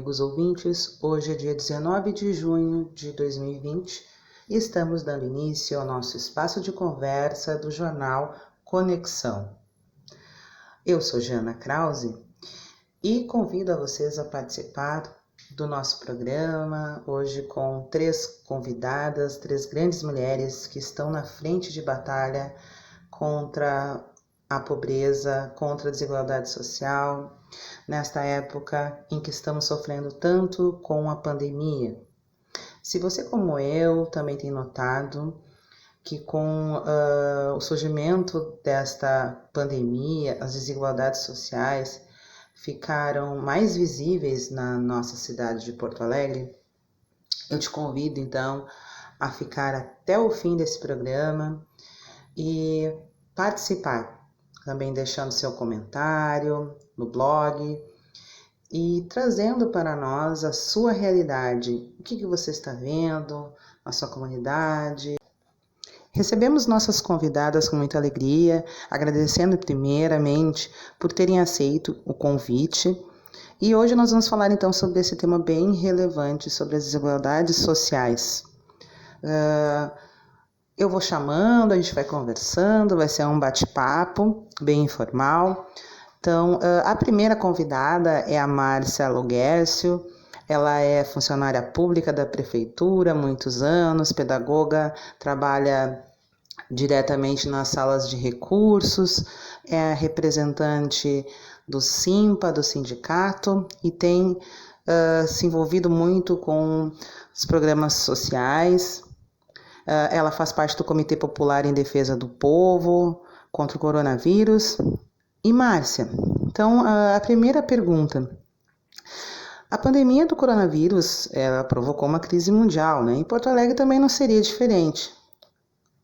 amigos ouvintes. Hoje é dia 19 de junho de 2020 e estamos dando início ao nosso espaço de conversa do jornal Conexão. Eu sou Jana Krause e convido a vocês a participar do nosso programa, hoje com 3 convidadas, 3 grandes mulheres que estão na frente de batalha contra a pobreza, contra a desigualdade social, nesta época em que estamos sofrendo tanto com a pandemia. Se você, como eu, também tem notado que com o surgimento desta pandemia, as desigualdades sociais ficaram mais visíveis na nossa cidade de Porto Alegre, eu te convido então a ficar até o fim desse programa e participar, também deixando seu comentário no blog e trazendo para nós a sua realidade, o que você está vendo na sua comunidade. Recebemos nossas convidadas com muita alegria, agradecendo primeiramente por terem aceito o convite. E hoje nós vamos falar então sobre esse tema bem relevante, sobre as desigualdades sociais. Eu vou chamando, a gente vai conversando, vai ser um bate-papo bem informal. Então, a primeira convidada é a Márcia Loguércio. Ela é funcionária pública da prefeitura há muitos anos, pedagoga, trabalha diretamente nas salas de recursos, é representante do SIMPA, do sindicato, e tem se envolvido muito com os programas sociais. Ela faz parte do Comitê Popular em Defesa do Povo contra o coronavírus. E Márcia, então a primeira pergunta. A pandemia do coronavírus, ela provocou uma crise mundial, né? Em Porto Alegre também não seria diferente,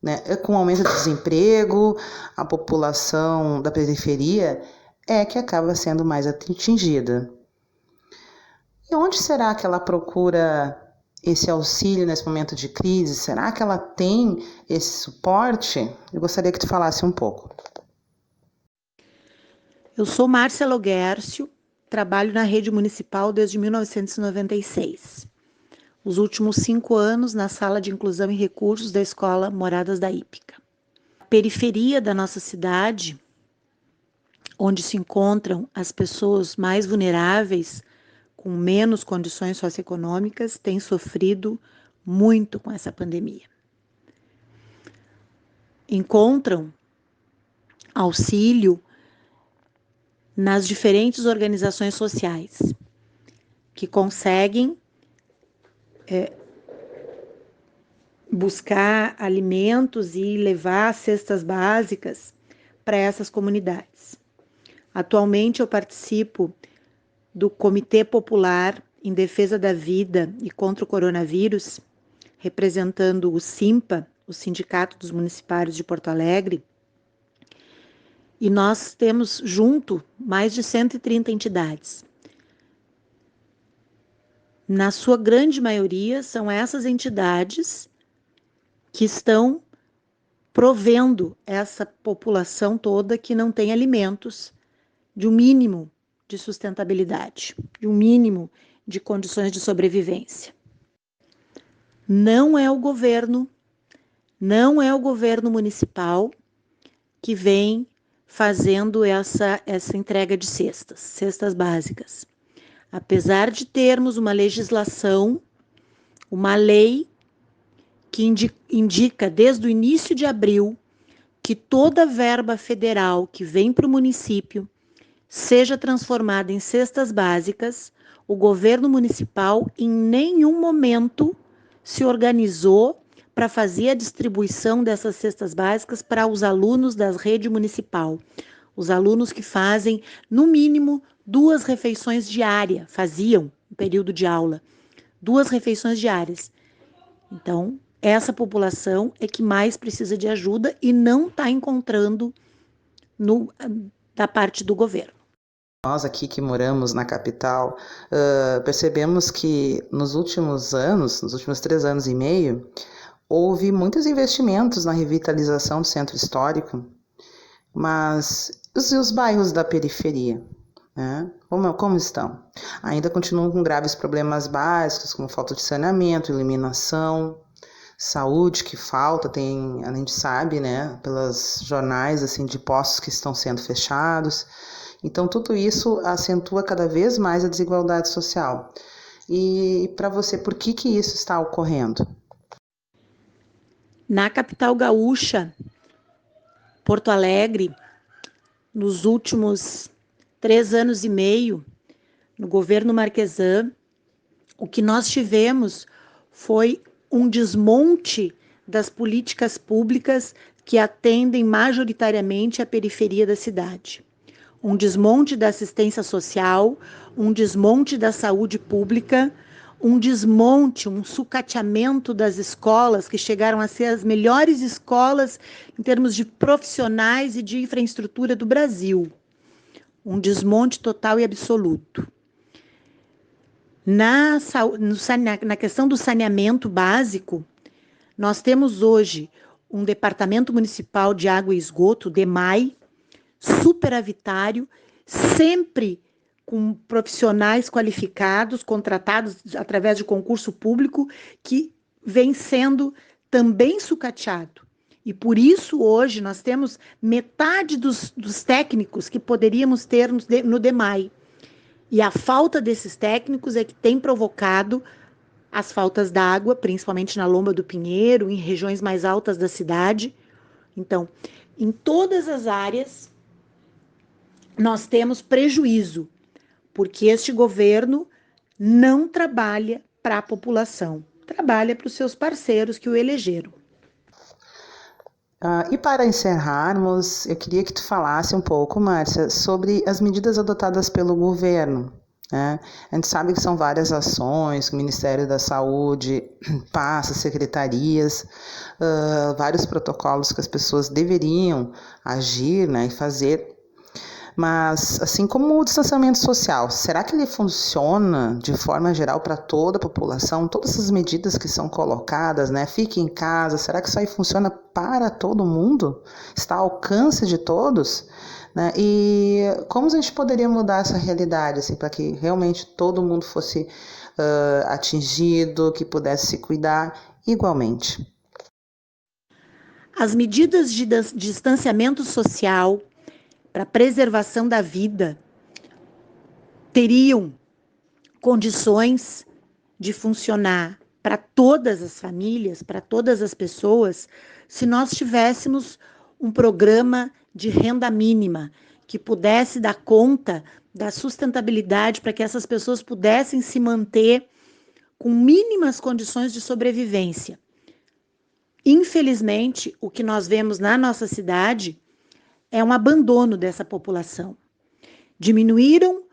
né? Com o aumento do desemprego, a população da periferia é que acaba sendo mais atingida. E onde será que ela procura esse auxílio nesse momento de crise? Será que ela tem esse suporte? Eu gostaria que tu falasse um pouco. Eu sou Márcia Loguércio, trabalho na rede municipal desde 1996. Os últimos 5 anos na sala de inclusão e recursos da escola Moradas da Hípica. A periferia da nossa cidade, onde se encontram as pessoas mais vulneráveis, com menos condições socioeconômicas, tem sofrido muito com essa pandemia. Encontram auxílio nas diferentes organizações sociais, que conseguem buscar alimentos e levar cestas básicas para essas comunidades. Atualmente eu participo do Comitê Popular em Defesa da Vida e contra o Coronavírus, representando o SIMPA, o Sindicato dos Municipários de Porto Alegre, e nós temos junto mais de 130 entidades. Na sua grande maioria, são essas entidades que estão provendo essa população toda que não tem alimentos, de um mínimo de sustentabilidade, de um mínimo de condições de sobrevivência. Não é o governo municipal que vem fazendo essa entrega de cestas básicas. Apesar de termos uma legislação, uma lei que indica desde o início de abril que toda verba federal que vem para o município seja transformada em cestas básicas, o governo municipal em nenhum momento se organizou para fazer a distribuição dessas cestas básicas para os alunos da rede municipal. Os alunos que fazem, no mínimo, 2 refeições diárias, faziam no período de aula, 2 refeições diárias. Então, essa população é que mais precisa de ajuda e não está encontrando da parte do governo. Nós aqui que moramos na capital, percebemos que nos últimos 3 anos e meio, houve muitos investimentos na revitalização do centro histórico, mas e os bairros da periferia? né? Como estão? Ainda continuam com graves problemas básicos, como falta de saneamento, iluminação, saúde que falta, a gente sabe, né, pelos jornais, assim, de postos que estão sendo fechados. Então, tudo isso acentua cada vez mais a desigualdade social. E para você, por que isso está ocorrendo? Na capital gaúcha, Porto Alegre, nos últimos 3 anos e meio, no governo Marquesan, o que nós tivemos foi um desmonte das políticas públicas que atendem majoritariamente a periferia da cidade. Um desmonte da assistência social, um desmonte da saúde pública, um desmonte, um sucateamento das escolas, que chegaram a ser as melhores escolas em termos de profissionais e de infraestrutura do Brasil. Um desmonte total e absoluto. Na questão do saneamento básico, nós temos hoje um Departamento Municipal de Água e Esgoto, DEMAI, superavitário, sempre com profissionais qualificados, contratados através de concurso público, que vem sendo também sucateado. E por isso, hoje, nós temos metade dos técnicos que poderíamos ter no DEMAI. E a falta desses técnicos é que tem provocado as faltas d'água, principalmente na Lomba do Pinheiro, em regiões mais altas da cidade. Então, em todas as áreas, nós temos prejuízo, porque este governo não trabalha para a população, trabalha para os seus parceiros que o elegeram. E para encerrarmos, eu queria que tu falasse um pouco, Márcia, sobre as medidas adotadas pelo governo, né? A gente sabe que são várias ações, o Ministério da Saúde passa, secretarias, vários protocolos que as pessoas deveriam agir, né, e fazer. Mas, assim como o distanciamento social, será que ele funciona de forma geral para toda a população? Todas essas medidas que são colocadas, né? Fique em casa, será que isso aí funciona para todo mundo? Está ao alcance de todos? Né? E como a gente poderia mudar essa realidade, assim, para que realmente todo mundo fosse atingido, que pudesse se cuidar igualmente? As medidas de distanciamento social para preservação da vida teriam condições de funcionar para todas as famílias, para todas as pessoas, se nós tivéssemos um programa de renda mínima que pudesse dar conta da sustentabilidade para que essas pessoas pudessem se manter com mínimas condições de sobrevivência. Infelizmente, o que nós vemos na nossa cidade é um abandono dessa população. Diminuíram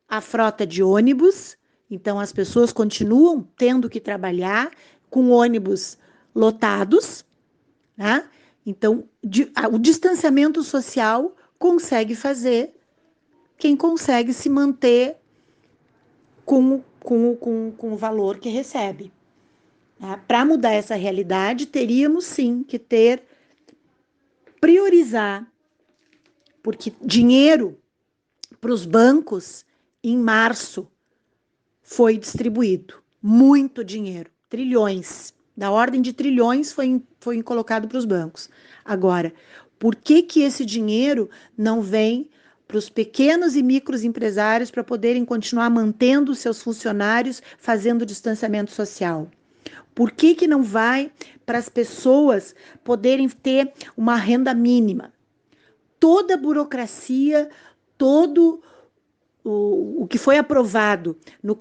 a frota de ônibus, então as pessoas continuam tendo que trabalhar com ônibus lotados, né? Então, o distanciamento social consegue fazer quem consegue se manter com o valor que recebe. Tá? Para mudar essa realidade, teríamos sim que priorizar, porque dinheiro para os bancos em março foi distribuído, muito dinheiro, trilhões, da ordem de trilhões foi colocado para os bancos. Agora, por que esse dinheiro não vem para os pequenos e micros empresários para poderem continuar mantendo seus funcionários fazendo distanciamento social? Por que não vai para as pessoas poderem ter uma renda mínima? Toda a burocracia, todo o que foi aprovado no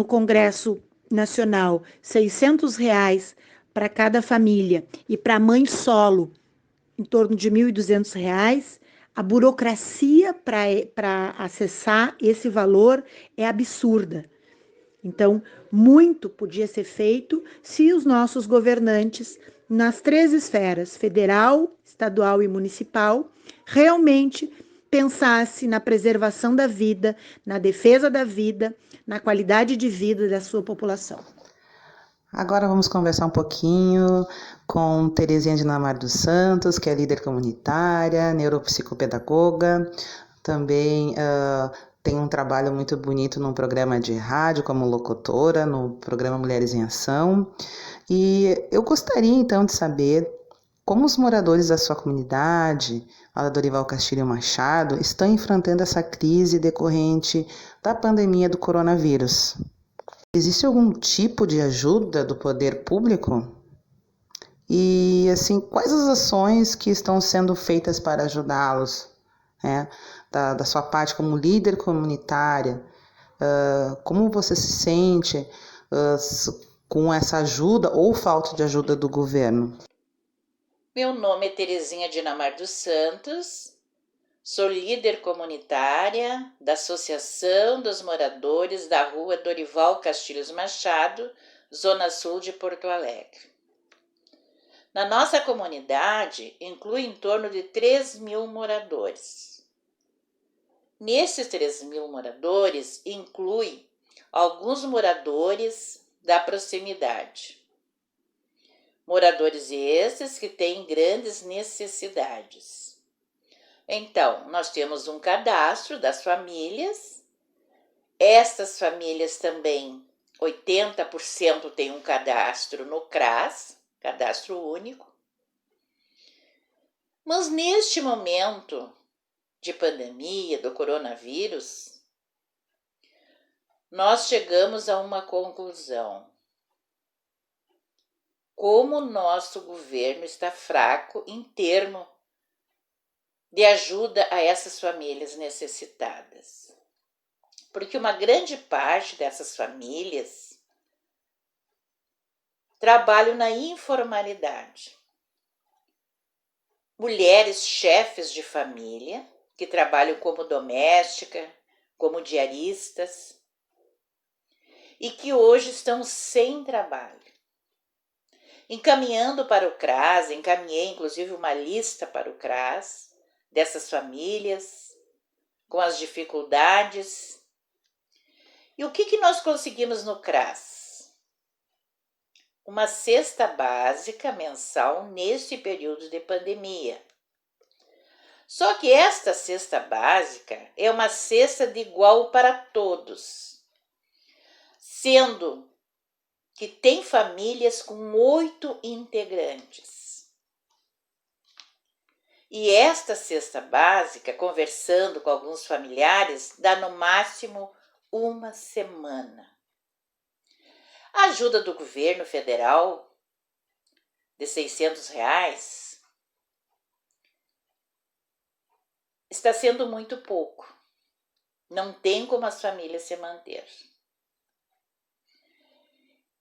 Congresso Nacional, R$600 para cada família e para a mãe solo, em torno de R$1.200, a burocracia para acessar esse valor é absurda. Então, muito podia ser feito se os nossos governantes, nas 3 esferas, federal, estadual e municipal, realmente pensasse na preservação da vida, na defesa da vida, na qualidade de vida da sua população. Agora vamos conversar um pouquinho com Terezinha Dinamar dos Santos, que é líder comunitária, neuropsicopedagoga, também tem um trabalho muito bonito num programa de rádio como locutora, no programa Mulheres em Ação. E eu gostaria então de saber como os moradores da sua comunidade, a Dorival Castilho Machado, estão enfrentando essa crise decorrente da pandemia do coronavírus. Existe algum tipo de ajuda do poder público? E, assim, quais as ações que estão sendo feitas para ajudá-los, né? Da sua parte como líder comunitária, como você se sente com essa ajuda ou falta de ajuda do governo? Meu nome é Terezinha Dinamar dos Santos, sou líder comunitária da Associação dos Moradores da Rua Dorival Castilhos Machado, Zona Sul de Porto Alegre. Na nossa comunidade, inclui em torno de 3.000 moradores. Nesses 3.000 moradores, inclui alguns moradores da proximidade. Moradores esses que têm grandes necessidades. Então, nós temos um cadastro das famílias. Estas famílias também, 80% têm um cadastro no CRAS, Cadastro Único. Mas neste momento de pandemia do coronavírus, nós chegamos a uma conclusão. Como o nosso governo está fraco em termos de ajuda a essas famílias necessitadas. Porque uma grande parte dessas famílias trabalham na informalidade. Mulheres chefes de família, que trabalham como doméstica, como diaristas, e que hoje estão sem trabalho. Encaminhando para o CRAS, encaminhei inclusive uma lista para o CRAS dessas famílias, com as dificuldades. E o que nós conseguimos no CRAS? Uma cesta básica mensal neste período de pandemia. Só que esta cesta básica é uma cesta de igual para todos, sendo que tem famílias com 8 integrantes. E esta cesta básica, conversando com alguns familiares, dá no máximo uma semana. A ajuda do governo federal de R$600 está sendo muito pouco. Não tem como as famílias se manter.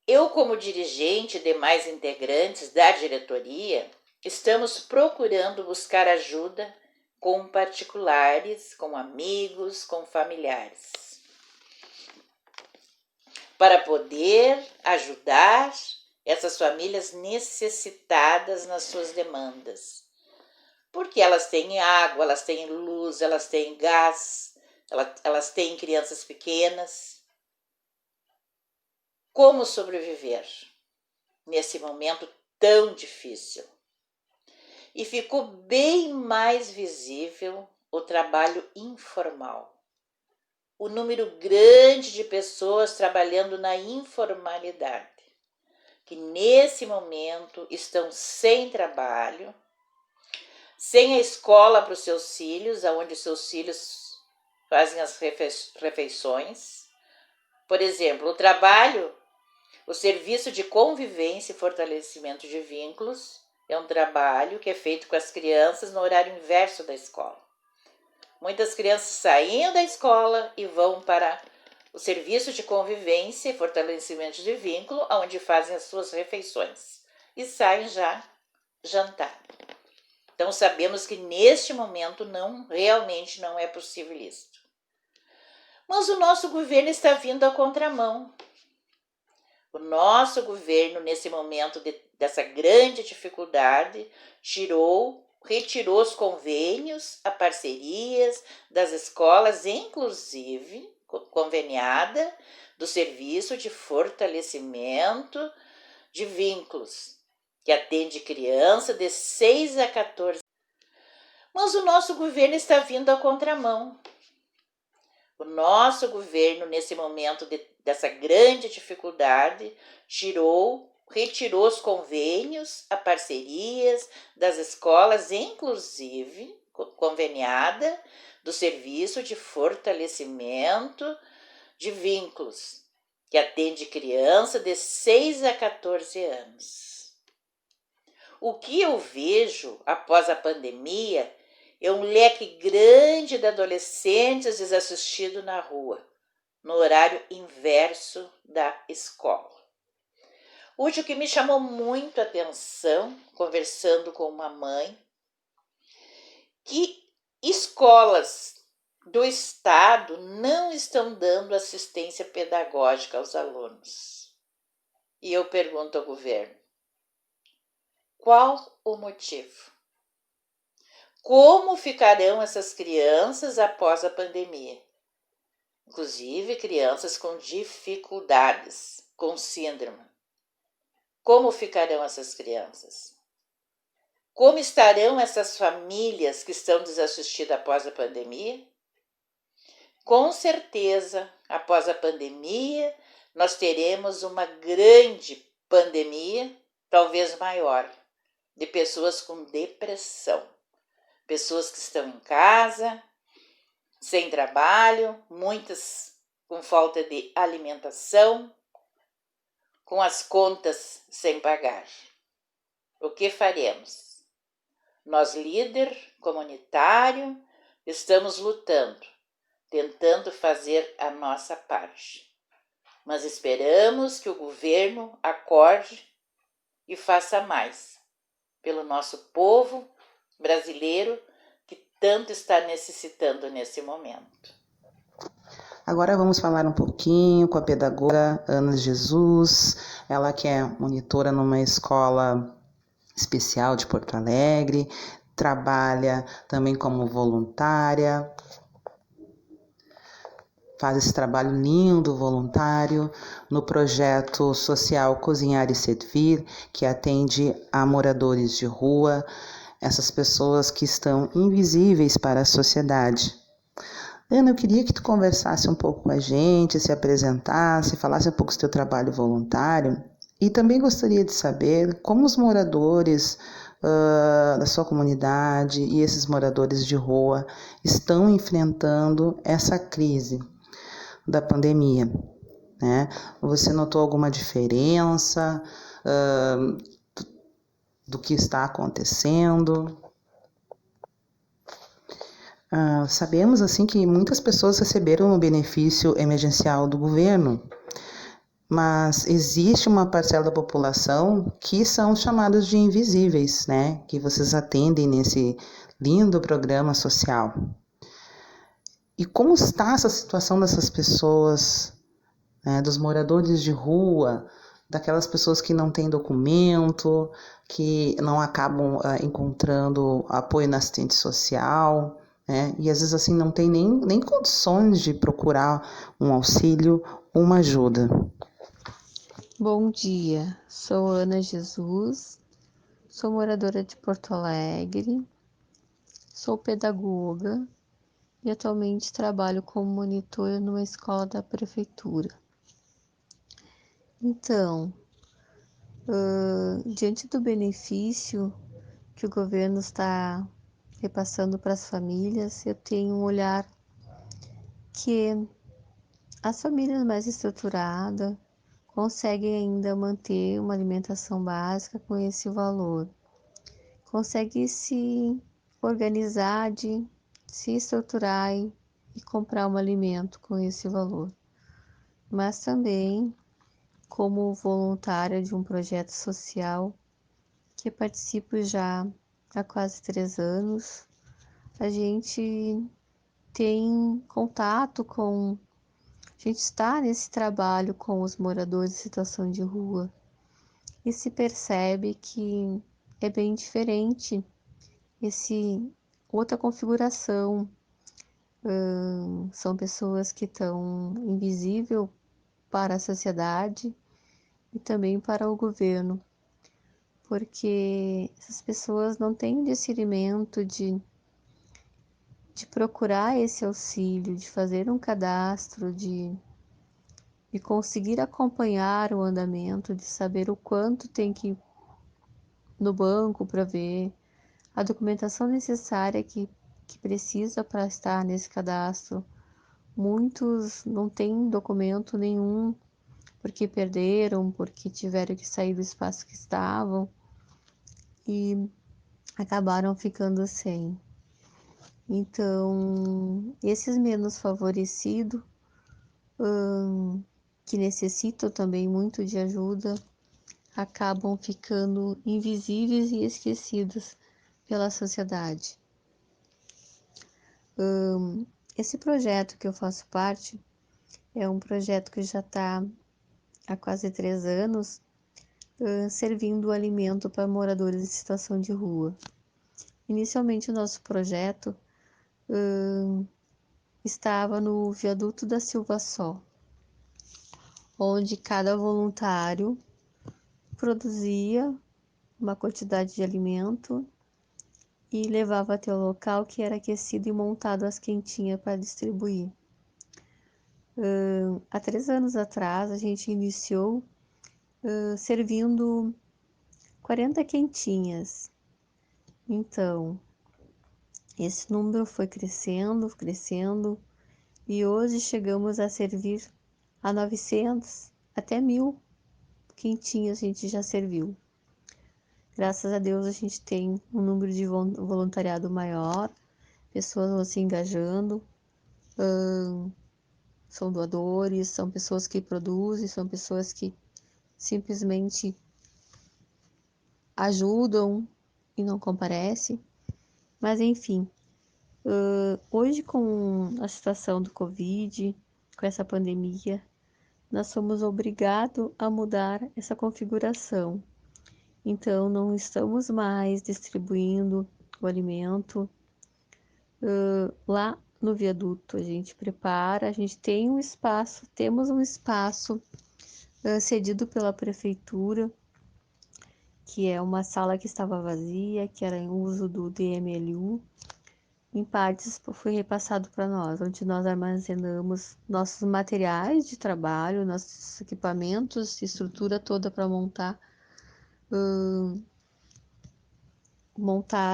Eu, como dirigente e demais integrantes da diretoria, estamos procurando buscar ajuda com particulares, com amigos, com familiares, para poder ajudar essas famílias necessitadas nas suas demandas. Porque elas têm água, elas têm luz, elas têm gás, elas têm crianças pequenas. Como sobreviver nesse momento tão difícil? E ficou bem mais visível o trabalho informal. O número grande de pessoas trabalhando na informalidade, que nesse momento estão sem trabalho, sem a escola para os seus filhos, onde seus filhos fazem as refeições. Por exemplo, o serviço de convivência e fortalecimento de vínculos é um trabalho que é feito com as crianças no horário inverso da escola. Muitas crianças saem da escola e vão para o serviço de convivência e fortalecimento de vínculo, onde fazem as suas refeições e saem já jantar. Então sabemos que neste momento realmente não é possível isso. Mas o nosso governo está vindo à contramão. O nosso governo, nesse momento dessa grande dificuldade, retirou os convênios, as parcerias das escolas, inclusive conveniada do serviço de fortalecimento de vínculos, que atende criança de 6 a 14 anos. Mas o nosso governo está vindo à contramão. O nosso governo, nesse momento dessa grande dificuldade, retirou os convênios, as parcerias das escolas, inclusive conveniada, do serviço de fortalecimento de vínculos, que atende criança de 6 a 14 anos. O que eu vejo após a pandemia é um leque grande de adolescentes desassistidos na rua, no horário inverso da escola. O que me chamou muito a atenção, conversando com uma mãe, que escolas do estado não estão dando assistência pedagógica aos alunos. E eu pergunto ao governo, qual o motivo? Como ficarão essas crianças após a pandemia? Inclusive crianças com dificuldades, com síndrome. Como ficarão essas crianças? Como estarão essas famílias que estão desassistidas após a pandemia? Com certeza, após a pandemia, nós teremos uma grande pandemia, talvez maior, de pessoas com depressão. Pessoas que estão em casa, sem trabalho, muitas com falta de alimentação, com as contas sem pagar. O que faremos? Nós, líder comunitário, estamos lutando, tentando fazer a nossa parte. Mas esperamos que o governo acorde e faça mais pelo nosso povo brasileiro que tanto está necessitando nesse momento. Agora vamos falar um pouquinho com a pedagoga Ana Jesus, ela que é monitora numa escola especial de Porto Alegre, trabalha também como voluntária, faz esse trabalho lindo, voluntário, no projeto social Cozinhar e Servir, que atende a moradores de rua, essas pessoas que estão invisíveis para a sociedade. Ana, eu queria que tu conversasse um pouco com a gente, se apresentasse, falasse um pouco do teu trabalho voluntário, e também gostaria de saber como os moradores da sua comunidade e esses moradores de rua estão enfrentando essa crise da pandemia, né? Você notou alguma diferença do que está acontecendo? Sabemos assim que muitas pessoas receberam o benefício emergencial do governo, mas existe uma parcela da população que são chamados de invisíveis, né? Que vocês atendem nesse lindo programa social. E como está essa situação dessas pessoas, né, dos moradores de rua, daquelas pessoas que não têm documento, que não acabam encontrando apoio na assistente social, né, e às vezes assim não tem nem condições de procurar um auxílio, uma ajuda. Bom dia, sou Ana Jesus, sou moradora de Porto Alegre, sou pedagoga e atualmente trabalho como monitora numa escola da prefeitura. Então, diante do benefício que o governo está repassando para as famílias, eu tenho um olhar que as famílias mais estruturadas conseguem ainda manter uma alimentação básica com esse valor. Consegue se organizar, se estruturar e comprar um alimento com esse valor. Mas também, como voluntária de um projeto social que participo já há quase 3 anos, a gente tem contato com... A gente está nesse trabalho com os moradores em situação de rua e se percebe que é bem diferente outra configuração. São pessoas que estão invisíveis para a sociedade e também para o governo, porque essas pessoas não têm discernimento de de procurar esse auxílio, de fazer um cadastro, de conseguir acompanhar o andamento, de saber o quanto tem que ir no banco para ver a documentação necessária que precisa para estar nesse cadastro. Muitos não têm documento nenhum porque perderam, porque tiveram que sair do espaço que estavam e acabaram ficando sem. Então, esses menos favorecidos, que necessitam também muito de ajuda, acabam ficando invisíveis e esquecidos pela sociedade. Esse projeto que eu faço parte é um projeto que já está há quase 3 anos, servindo alimento para moradores em situação de rua. Inicialmente, o nosso projeto estava no viaduto da Silva Só, onde cada voluntário produzia uma quantidade de alimento e levava até o local, que era aquecido e montado às quentinhas para distribuir. Há 3 anos atrás, a gente iniciou servindo 40 quentinhas. Então, esse número foi crescendo, crescendo, e hoje chegamos a servir a 900, até 1.000 quentinhas a gente já serviu. Graças a Deus a gente tem um número de voluntariado maior, pessoas vão se engajando, são doadores, são pessoas que produzem, são pessoas que simplesmente ajudam e não comparecem. Mas enfim, hoje com a situação do Covid, com essa pandemia, nós somos obrigados a mudar essa configuração. Então, não estamos mais distribuindo o alimento lá no viaduto. A gente prepara, a gente tem um espaço, temos um espaço cedido pela prefeitura, que é uma sala que estava vazia, que era em uso do DMLU. Em partes foi repassado para nós, onde nós armazenamos nossos materiais de trabalho, nossos equipamentos, estrutura toda para montar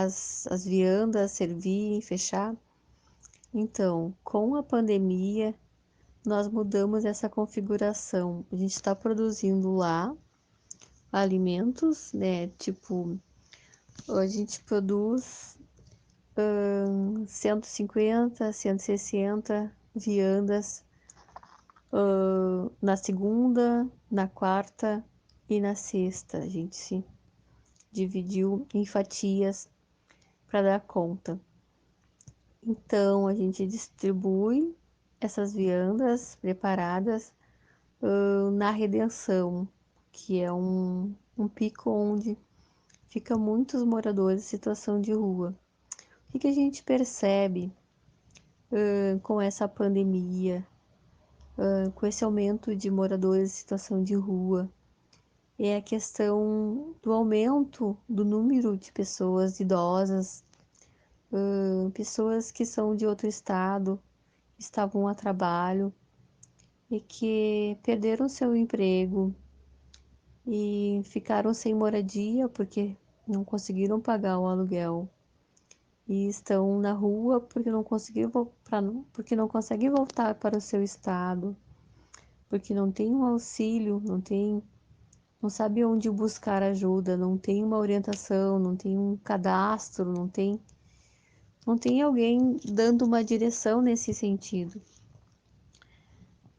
as viandas, servir, fechar. Então, com a pandemia, nós mudamos essa configuração. A gente está produzindo lá alimentos, né? Tipo, a gente produz 150, 160 viandas na segunda, na quarta e na sexta. A gente se dividiu em fatias para dar conta. Então, a gente distribui essas viandas preparadas na Redenção, que é um pico onde fica muitos moradores em situação de rua. O que a gente percebe com essa pandemia, com esse aumento de moradores em situação de rua? É a questão do aumento do número de pessoas idosas, pessoas que são de outro estado, estavam a trabalho e que perderam seu emprego e ficaram sem moradia porque não conseguiram pagar o aluguel e estão na rua porque não conseguem voltar para o seu estado, porque não tem um auxílio, não sabe onde buscar ajuda, não tem uma orientação, não tem um cadastro, não tem alguém dando uma direção nesse sentido.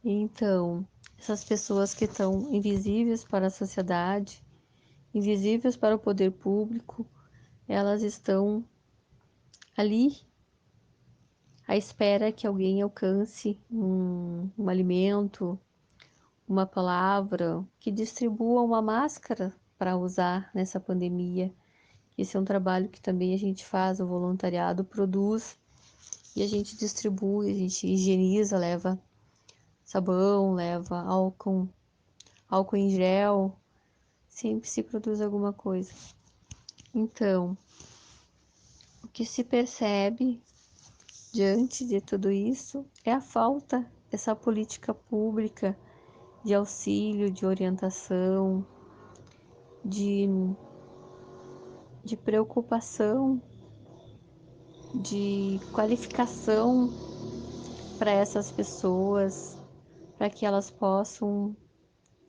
Então, essas pessoas que estão invisíveis para a sociedade, invisíveis para o poder público, elas estão ali à espera que alguém alcance um alimento, uma palavra, que distribua uma máscara para usar nessa pandemia. Esse é um trabalho que também a gente faz, o voluntariado produz e a gente distribui, a gente higieniza, leva sabão, leva álcool em gel, sempre se produz alguma coisa. Então, o que se percebe diante de tudo isso é a falta dessa política pública de auxílio, de orientação, de preocupação, de qualificação para essas pessoas, para que elas possam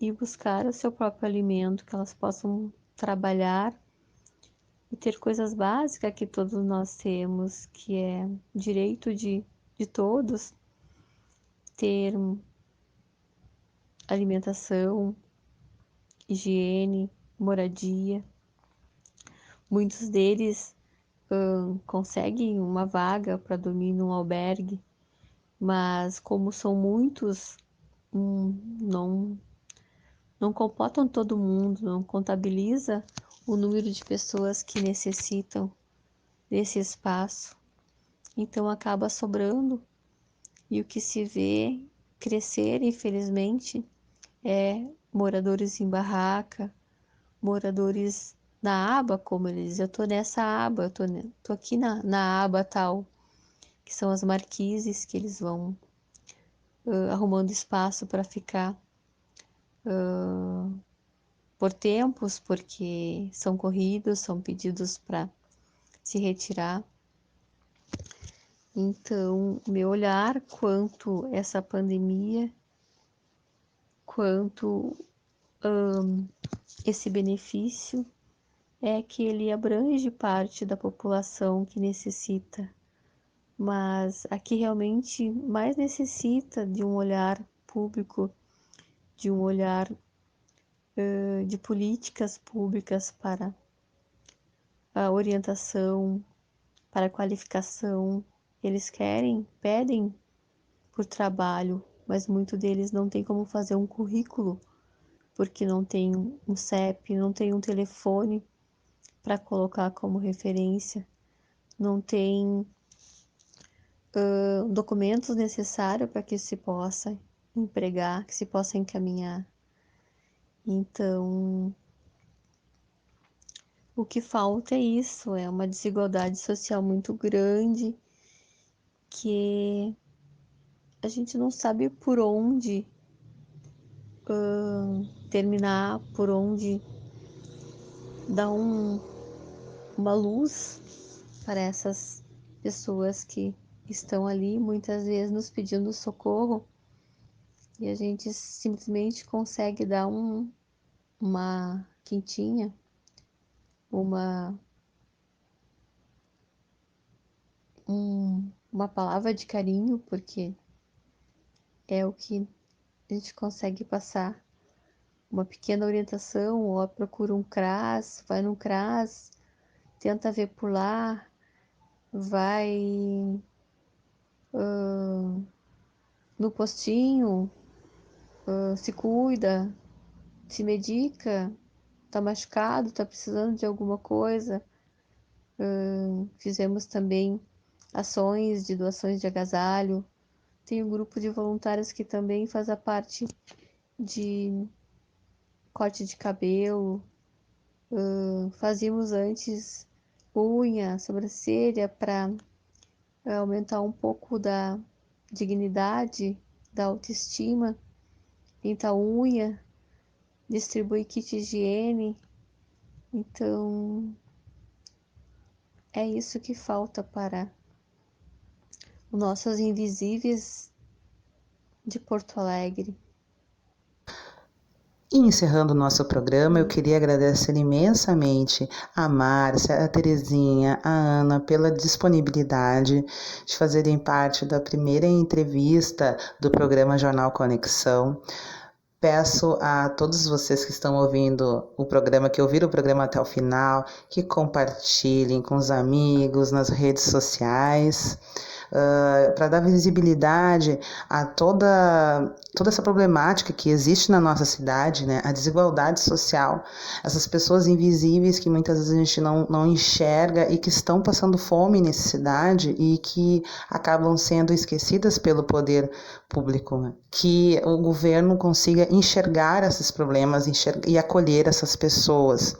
ir buscar o seu próprio alimento, que elas possam trabalhar e ter coisas básicas que todos nós temos, que é direito de todos ter alimentação, higiene, moradia. Muitos deles conseguem uma vaga para dormir num albergue, mas como são muitos, não comportam todo mundo, não contabiliza o número de pessoas que necessitam desse espaço. Então acaba sobrando, e o que se vê crescer, infelizmente, é moradores em barraca, moradores na aba, como eles dizem, eu tô nessa aba, tô aqui na aba tal, que são as marquises que eles vão arrumando espaço para ficar por tempos, porque são corridos, são pedidos para se retirar. Então, meu olhar quanto essa pandemia, quanto esse benefício, é que ele abrange parte da população que necessita, mas a que realmente mais necessita de um olhar público, de um olhar de políticas públicas para a orientação, para a qualificação. Eles pedem por trabalho, mas muitos deles não tem como fazer um currículo, porque não tem um CEP, não tem um telefone para colocar como referência, não tem documentos necessários para que se possa empregar, que se possa encaminhar. Então, o que falta é isso, é uma desigualdade social muito grande, que a gente não sabe por onde terminar, por onde dar uma luz para essas pessoas que estão ali, muitas vezes nos pedindo socorro, e a gente simplesmente consegue dar uma quentinha, uma palavra de carinho, porque é o que a gente consegue passar, uma pequena orientação, ou procura um CRAS, vai no CRAS, tenta ver por lá, vai no postinho, se cuida, se medica, tá machucado, tá precisando de alguma coisa. Fizemos também ações de doações de agasalho. Tem um grupo de voluntários que também faz a parte de corte de cabelo. Fazíamos antes unha, sobrancelha, para aumentar um pouco da dignidade, da autoestima. Pinta unha, distribui kit de higiene. Então, é isso que falta para os nossos invisíveis de Porto Alegre. E encerrando o nosso programa, eu queria agradecer imensamente a Márcia, a Terezinha, a Ana pela disponibilidade de fazerem parte da primeira entrevista do programa Jornal Conexão. Peço a todos vocês que estão ouvindo o programa, que ouviram o programa até o final, que compartilhem com os amigos nas redes sociais, para dar visibilidade a toda essa problemática que existe na nossa cidade, né? A desigualdade social, essas pessoas invisíveis que muitas vezes a gente não enxerga e que estão passando fome e necessidade e que acabam sendo esquecidas pelo poder público, né? Que o governo consiga enxergar esses problemas e acolher essas pessoas.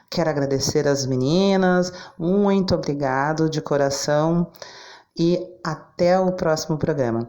Quero agradecer às meninas, muito obrigado de coração. e até o próximo programa.